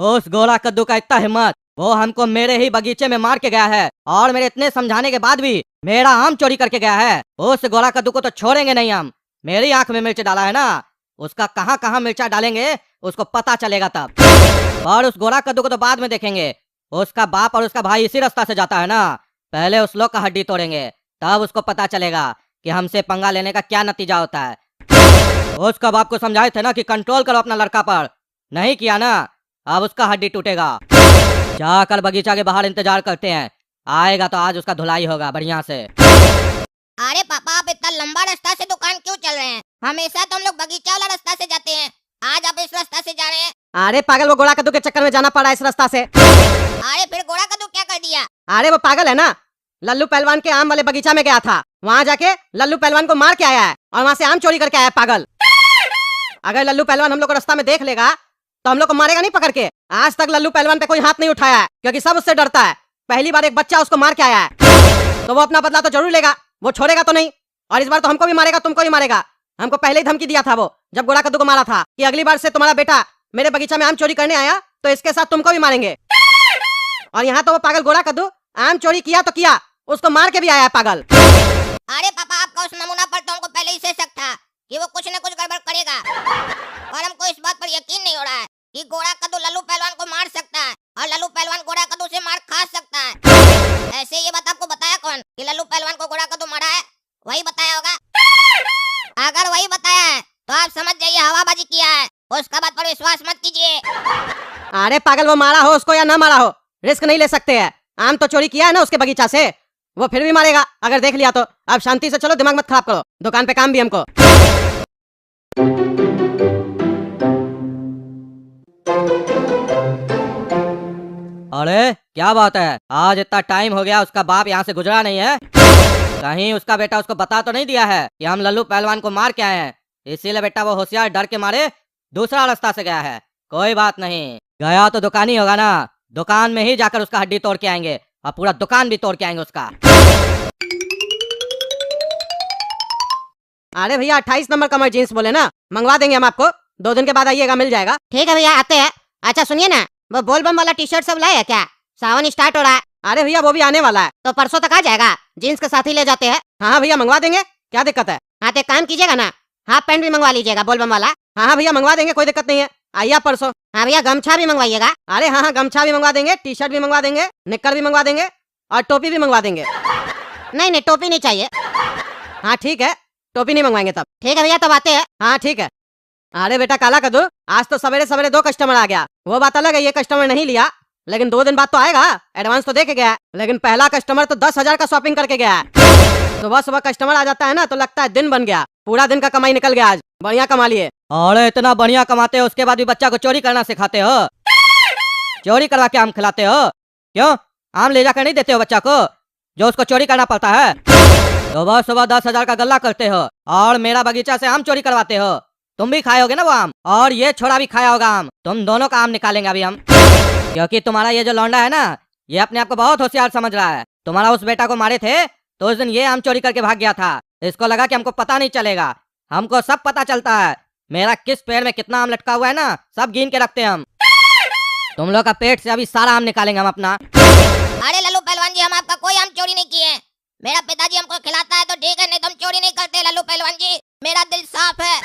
उस गोरा कद्दू का इतना हिम्मत, वो हमको मेरे ही बगीचे में मार के गया है और मेरे इतने समझाने के बाद भी मेरा आम चोरी करके गया है। उस गोरा कद्दू को तो छोड़ेंगे नहीं हम। मेरी आंख में मिर्च डाला है ना, उसका कहाँ कहाँ मिर्चा डालेंगे उसको पता चलेगा तब। और उस गोरा कद्दू को तो बाद में देखेंगे। उसका बाप और उसका भाई इसी रास्ता से जाता है ना, पहले उस लोग का हड्डी तोड़ेंगे, तब उसको पता चलेगा कि हमसे पंगा लेने का क्या नतीजा होता है। उसका बाप को समझाए थे ना कि कंट्रोल करो अपना लड़का पर, नहीं किया ना, अब उसका हड्डी टूटेगा। जाकर बगीचा के बाहर इंतजार करते हैं, आएगा तो आज उसका धुलाई होगा बढ़िया से। अरे पापा, आप इतना लंबा रास्ता से दुकान क्यों चल रहे हैं? हमेशा तो हम लोग बगीचा वाला रास्ता से जाते हैं, आज आप इस रास्ता से जा रहे हैं। अरे पागल, वो गोरा कद्दू के चक्कर में जाना पड़ा इस रास्ता से। अरे फिर गोरा कद्दू क्या कर दिया? अरे वो पागल है ना, लल्लू पहलवान के आम वाले बगीचा में गया था, वहाँ जाके लल्लू पहलवान को मार के आया है और वहाँ से आम चोरी करके आया है पागल। अगर लल्लू पहलवान हम लोग को रास्ता में देख लेगा तो हम लोग को मारेगा नहीं पकड़ के। आज तक लल्लू पहलवान पे कोई हाथ नहीं उठाया है क्योंकि सब उससे डरता है। पहली बार एक बच्चा उसको मार के आया है तो वो अपना बदला तो जरूर लेगा, वो छोड़ेगा तो नहीं। और इस बार तो हमको भी मारेगा, तुमको भी मारेगा। हमको पहले ही धमकी दिया था वो, जब गोरा कद्दू को मारा था, कि अगली बार से तुम्हारा बेटा मेरे बगीचा में आम चोरी करने आया तो इसके साथ तुमको भी मारेंगे। और यहाँ तो वो पागल गोरा कद्दू आम चोरी किया तो किया, उसको मार के भी आया है पागल। अरे पापा, आपका उस नमूना पर तो हमको पहले ही से शक था कि वो कुछ न कुछ गड़बड़ करेगा, और हमको इस बात पर यकीन नहीं हो रहा है कि गोरा कद्दू लल्लू पहलवान को मार सकता है और लल्लू पहलवान गोरा कद्दू से मार खा सकता है। ऐसे ये बात आपको बताया कौन कि लल्लू पहलवान को गोरा कद्दू मारा है? वही बताया होगा। अगर वही बताया है तो आप समझ जाइए हवाबाजी किया है, उसका बात पर विश्वास मत कीजिए। अरे पागल, वो मारा हो उसको या ना मारा हो, रिस्क नहीं ले सकते हैं। आम तो चोरी किया है ना उसके बगीचा से, वो फिर भी मारेगा अगर देख लिया तो। अब शांति से चलो, दिमाग मत खराब करो, दुकान पे काम भी हमको। अरे क्या बात है, आज इतना टाइम हो गया उसका बाप यहाँ से गुजरा नहीं है? कहीं उसका बेटा उसको बता तो नहीं दिया है कि हम लल्लू पहलवान को मार के आए हैं, इसीलिए बेटा वो होशियार डर के मारे दूसरा रास्ता से गया है। कोई बात नहीं, गया तो दुकान ही होगा ना, दुकान में ही जाकर उसका हड्डी तोड़ के आएंगे और पूरा दुकान भी तोड़ के आएंगे उसका। अरे भैया 28 नंबर कमर जीन्स बोले ना, मंगवा देंगे हम आपको, 2 दिन के बाद आइएगा, मिल जाएगा। ठीक है भैया, आते हैं। अच्छा सुनिए ना, वो बोलबम वाला टी शर्ट सब लाए है क्या? सावन स्टार्ट हो रहा है। अरे भैया वो भी आने वाला है, तो परसों तक आ जाएगा, जीन्स के साथ ही ले जाते हैं। हाँ भैया मंगवा देंगे, क्या दिक्कत है। हाँ तो एक काम कीजिएगा ना, हाफ पैंट भी मंगवा लीजिएगा बोलबम वाला। हाँ भैया मंगवा देंगे, कोई दिक्कत नहीं है, आइए आप परसों। हाँ भैया, गमछा भी मंगवाइएगा। अरे हाँ, गमछा भी मंगवा देंगे, टी शर्ट भी मंगवा देंगे, निक्कर भी मंगवा देंगे और टोपी भी मंगवा देंगे। नहीं नहीं, टोपी नहीं चाहिए। हाँ ठीक है, टोपी नहीं मंगवाएंगे तब। ठीक है भैया, तब आते हैं। हाँ ठीक है। अरे बेटा काला कद्दू, आज तो सवेरे सवेरे 2 कस्टमर आ गया। वो बात अलग है, ये कस्टमर नहीं लिया, लेकिन 2 दिन बाद तो आएगा, एडवांस तो दे के गया। लेकिन पहला कस्टमर तो 10,000 का शॉपिंग करके गया है। सुबह सुबह कस्टमर आ जाता है ना तो लगता है दिन बन गया, पूरा दिन का कमाई निकल गया, आज बढ़िया कमा लिए। अरे इतना बढ़िया कमाते हो, उसके बाद भी बच्चा को चोरी करना सिखाते हो? चोरी करवा के आम खिलाते हो? क्यों, आम ले जाकर नहीं देते हो बच्चा को जो उसको चोरी करना पड़ता है? सुबह सुबह 10,000 का गल्ला करते हो और मेरा बगीचा से आम चोरी करवाते हो। तुम भी खाओगे ना वो आम, और ये छोरा भी खाया होगा आम। तुम दोनों का आम निकालेंगे अभी हम, क्योंकि तुम्हारा ये जो लौंडा है ना, ये अपने आप को बहुत होशियार समझ रहा है। तुम्हारा उस बेटा को मारे थे तो उस दिन ये आम चोरी करके भाग गया था। इसको लगा कि हमको पता नहीं चलेगा, हमको सब पता चलता है। मेरा किस पेड़ में कितना आम लटका हुआ है ना, सब गिन के रखते हैं हम। तुम लोग का पेट से अभी सारा आम निकालेंगे हम अपना। अरे लल्लू पहलवान जी, हम आपका कोई आम चोरी नहीं किए। मेरा पिताजी हमको खिलाता है तो ठीक है, नहीं तो हम चोरी नहीं करते लल्लू पहलवान जी, मेरा दिल साफ है।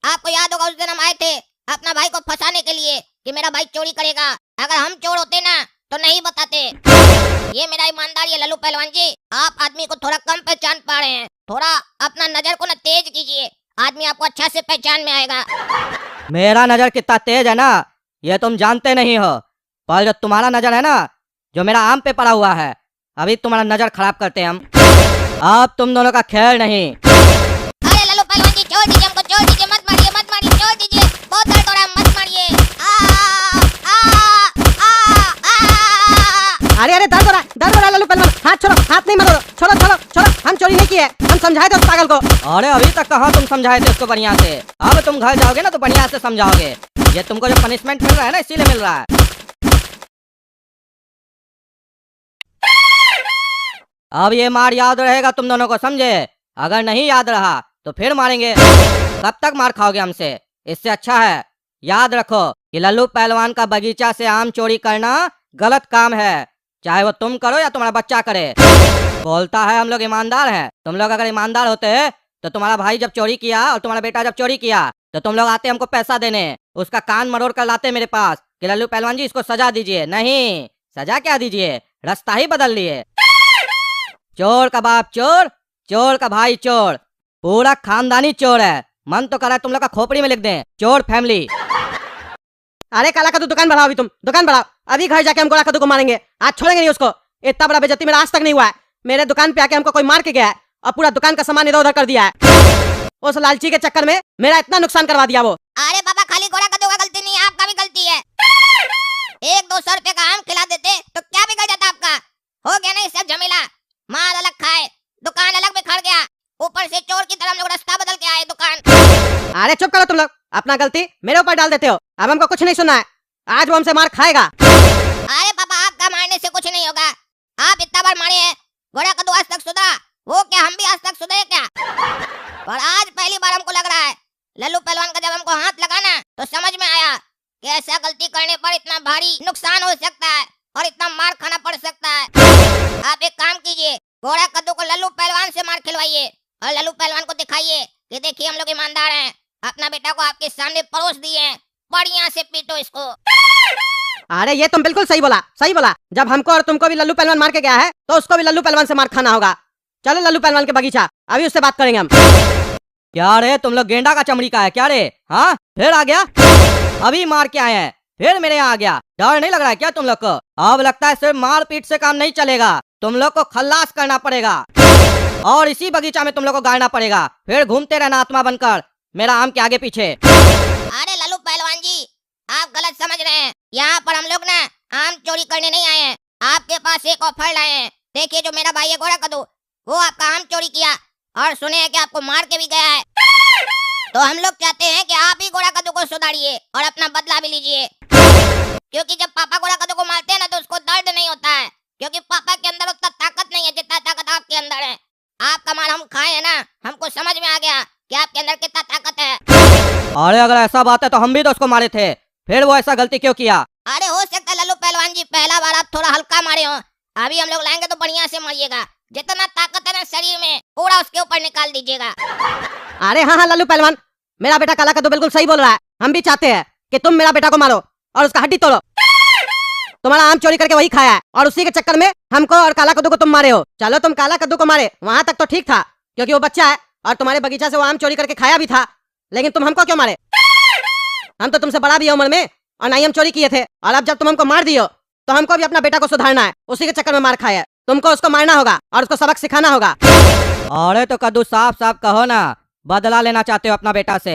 आपको याद होगा उस दिन हम आए थे अपना भाई को फंसाने के लिए कि मेरा भाई चोरी करेगा। अगर हम चोर होते ना तो नहीं बताते। ये मेरा ईमानदारी है लल्लू पहलवान जी। आप आदमी को थोड़ा कम पहचान पा रहे हैं, थोड़ा अपना नजर को ना तेज कीजिए, आदमी आपको अच्छा से पहचान में आएगा। मेरा नजर कितना तेज है ना, ये तुम जानते नहीं हो, पर जो तुम्हारा नजर है ना, जो मेरा आम पे पड़ा हुआ है, अभी तुम्हारा नजर खराब करते हैं हम। अब तुम दोनों का खेल नहीं। अरे लल्लू पहलवान जी, छोड़ दीजिए हमको, छोड़ दीजिए, मत मारिए, मत मारिए, छोड़ दीजिए, बहुत दर्द हो रहा है, मत मारिए। अरे अरे दर्द हो रहा है लल्लू पहलवान, हाथ छोड़ो, हाथ नहीं मारो, छोड़ो छोड़ो छोड़ो, हम चोरी नहीं किए, हम समझाए थे उस पागल को। अरे अभी तक कहाँ तुम समझाए थे उसको बढ़िया से, अब तुम घर जाओगे ना तो बढ़िया से समझाओगे। ये तुमको जो पनिशमेंट मिल रहा है ना, इसीलिए मिल रहा है। अब ये मार याद रहेगा तुम दोनों को, समझे? अगर नहीं याद रहा तो फिर मारेंगे। कब तक मार खाओगे हमसे? इससे अच्छा है याद रखो, कि लल्लू पहलवान का बगीचा से आम चोरी करना गलत काम है, चाहे वो तुम करो या तुम्हारा बच्चा करे। बोलता है हम लोग ईमानदार हैं। तुम लोग अगर ईमानदार होते तो तुम्हारा भाई जब चोरी किया और तुम्हारा बेटा जब चोरी किया तो तुम लोग आते हमको पैसा देने, उसका कान मरोड़ कर लाते मेरे पास कि लल्लू पहलवान जी इसको सजा दीजिए। नहीं, सजा क्या दीजिए, रास्ता ही बदल लिए। चोर का बाप चोर, चोर का भाई चोर, पूरा खानदानी चोर है। मन तो कर रहा है तुम लोग का खोपड़ी में लिख दें, चोर फैमिली। अरे काला कद्दू दुकान बढ़ाओ, अभी तुम दुकान बढ़ाओ, अभी घर जाके हम गोला कद्दू को मारेंगे। आज छोड़ेंगे नहीं उसको। इतना बड़ा बेइज्जती मेरा आज तक नहीं हुआ है। मेरे दुकान पे आके हमको कोई मार के गया है और पूरा दुकान का सामान इधर उधर कर दिया है। उस लालची के चक्कर में मेरा इतना नुकसान करवा दिया वो। अरे पापा, खाली घोड़ा कद्दू का गलती नहीं है, आपका भी गलती है। 100-200 रुपए का आम खिला देते तो क्या बिगड़ जाता आपका। हो गया नहीं सब झमेला, माल अलग खाए, दुकान अलग बिखर गया, ऊपर से चोर की तरह हम लोग रास्ता बदल के आए दुकान। अरे चुप करो तुम लोग, अपना गलती मेरे ऊपर डाल देते हो। अब हमको कुछ नहीं सुनना है, आज वो हमसे मार खाएगा। अरे पापा, आपका मारने से कुछ नहीं होगा। आप इतना बार मारे हैं, घोड़ा कद्दू आज तक सुधरा, वो क्या हम भी आज तक सुधरे क्या। पर आज पहली बार हमको लग रहा है लल्लू पहलवान का जब हमको हाथ लगाना तो समझ में आया कि ऐसा गलती करने पर इतना भारी नुकसान हो सकता है और इतना मार खाना पड़ सकता है। आप एक काम कीजिए, घोड़ा कद्दू को लल्लू पहलवान से मार खिलवाइए और लल्लू पहलवान को दिखाइए कि देखिए हम लोग ईमानदार हैं, अपना बेटा को आपके सामने परोस दिए हैं, बढ़िया से पीटो इसको। अरे ये तुम बिल्कुल सही बोला, सही बोला। जब हमको और तुमको भी लल्लू पहलवान मार के गया है तो उसको भी लल्लू पहलवान से मार खाना होगा। चलो लल्लू पहलवान के बगीचा, अभी उससे बात करेंगे हम। क्या रे तुम लोग गेंडा का चमड़ी का है क्या रे? हाँ फिर आ गया, अभी मार के आए हैं फिर मेरे यहाँ आ गया। डर नहीं लग रहा है क्या तुम लोग को? अब लगता है सिर्फ मार पीट से काम नहीं चलेगा, तुम लोग को खल्लास करना पड़ेगा और इसी बगीचा में तुम लोग को गाड़ना पड़ेगा। फिर घूमते रहना आत्मा बनकर मेरा आम के आगे पीछे। अरे लल्लू पहलवान जी, आप गलत समझ रहे हैं। यहाँ पर हम लोग ना आम चोरी करने नहीं आए हैं, आपके पास एक ऑफर लाए हैं। देखिए जो मेरा भाई है घोड़ा कद्दू, वो आपका आम चोरी किया और सुने हैं कि आपको मार के भी गया है। तो हम लोग चाहते हैं कि आप ही घोड़ा कद्दू को सुधारिए और अपना बदला भी लीजिए, क्योंकि जब पापा घोड़ा कद्दू को मारते हैं ना तो उसको दर्द नहीं होता है, क्योंकि पापा के अंदर उतना ताकत नहीं है जितना ताकत आपके अंदर है। आपका मार हम खाए हैं ना, हमको समझ में आ गया कि आपके अंदर कितना ताकत है। अरे अगर ऐसा बात है तो हम भी तो उसको मारे थे, फिर वो ऐसा गलती क्यों किया? अरे हो सकता है लल्लू पहलवान जी पहला बार आप थोड़ा हल्का मारे हो, अभी हम लोग लाएंगे तो बढ़िया से मारिएगा। जितना ताकत है ना शरीर में पूरा उसके ऊपर निकाल दीजिएगा। अरे हाँ हाँ लल्लू पहलवान, मेरा बेटा काला कद्दू बिल्कुल सही बोल रहा है। हम भी चाहते हैं कि तुम मेरा बेटा को मारो और उसका हड्डी तोड़ो। तुम्हारा आम चोरी करके वही खाया है और उसी के चक्कर में हमको और काला कद्दू को तुम मारे हो। चलो तुम काला कद्दू को मारे, वहां तक तो ठीक था क्योंकि वो बच्चा है और तुम्हारे बगीचा से वो आम चोरी करके खाया भी था, लेकिन तुम हमको क्यों मारे? हम तो तुमसे बड़ा भी है उम्र में और ना ही हम चोरी किए थे, और अब जब तुम हमको मार दियो तो हमको भी अपना बेटा को सुधारना है। उसी के चक्कर में मार खाया है, तुमको उसको मारना होगा और उसको सबक सिखाना होगा। अरे तो कद्दू साफ साफ कहो ना, बदला लेना चाहते हो अपना बेटा से?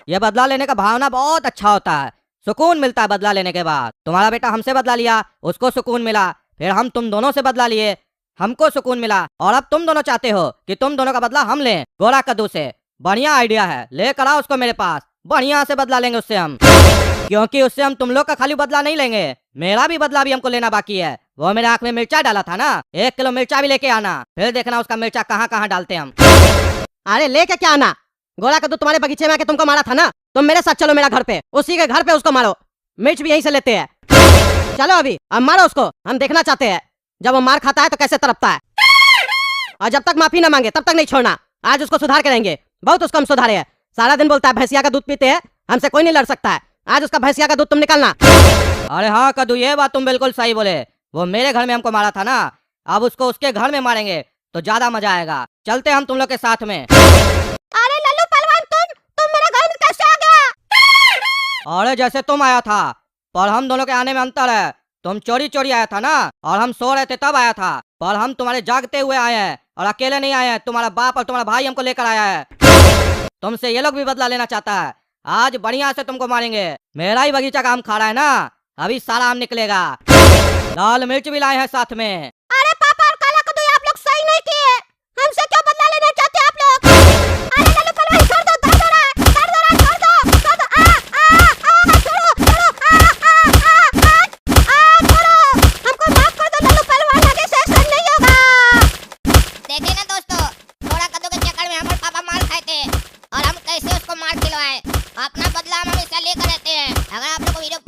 ये बदला लेने का भावना बहुत अच्छा होता है, सुकून मिलता है बदला लेने के बाद। तुम्हारा बेटा हमसे बदला लिया, उसको सुकून मिला, फिर हम तुम दोनों से बदला लिए, हमको सुकून मिला, और अब तुम दोनों चाहते हो कि तुम दोनों का बदला हम लें गोरा कद्दू से। बढ़िया आइडिया है, लेकर आओ उसको मेरे पास, बढ़िया से बदला लेंगे उससे हम। क्योंकि उससे हम तुम लोग का खाली बदला नहीं लेंगे, मेरा भी बदला भी हमको लेना बाकी है। वो मेरे आंख में मिर्चा डाला था ना, 1 किलो मिर्चा भी लेके आना, फिर देखना उसका मिर्चा कहाँ कहाँ डालते हम। अरे लेके क्या आना, गोला कद्दू तुम्हारे बगीचे में आके तुमको मारा था ना, तुम मेरे साथ चलो मेरा घर पे, उसी के घर पे उसको मारो, मिर्च भी यहीं से लेते हैं। चलो अभी अब मारो उसको, हम देखना चाहते हैं जब वो मार खाता है तो कैसे तड़पता है। और जब तक माफी ना मांगे तब तक नहीं छोड़ना। आज उसको सुधार के रहेंगे, बहुत उसको हम सुधारे हैं। सारा दिन बोलता है भैंसिया का दूध पीते हैं, हमसे कोई नहीं लड़ सकता है। आज उसका भैंसिया का दूध तुम निकालना। अरे हाँ कद्दू, ये बात तुम बिल्कुल सही बोले। वो मेरे घर में हमको मारा था ना, अब उसको उसके घर में मारेंगे तो ज्यादा मजा आएगा। चलते हम तुम लोग के साथ में। अरे लल्लू पहलवान, तुम मेरे घर में कैसे आ गया? अरे जैसे तुम आया था, पर हम दोनों के आने में अंतर है। तुम चोरी चोरी आया था ना, और हम सो रहे थे तब आया था, पर हम तुम्हारे जागते हुए आए हैं और अकेले नहीं आए हैं। तुम्हारा बाप और तुम्हारा भाई हमको लेकर आया है, तुमसे ये लोग भी बदला लेना चाहता है। आज बढ़िया से तुमको मारेंगे। मेरा ही बगीचा का आम खा रहा है ना, अभी सारा आम निकलेगा। लाल मिर्च भी लाए हैं साथ में। अरे पापा और काला कद्दू, आप लोग सही नहीं किए, हमसे क्यों बदला लेना चाहते आप लोग? अरे लल्लू पहलवान छोड़ दो, दर्द हो रहा है, दर्द हो रहा है, छोड़ दो, छोड़ दो, छोड़ो, छोड़ो, हमको माफ कर दो लल्लू पहलवान, आगे से ऐसा नहीं होगा। देखिए ना दोस्तों, थोड़ा कद्दू के चक्कर में हमारे पापा मार खाए थे और हम कैसे उसको मार खिलवाए। अपना बदला हम हमेशा लेकर रहते हैं। अगर आप लोग को वीडियो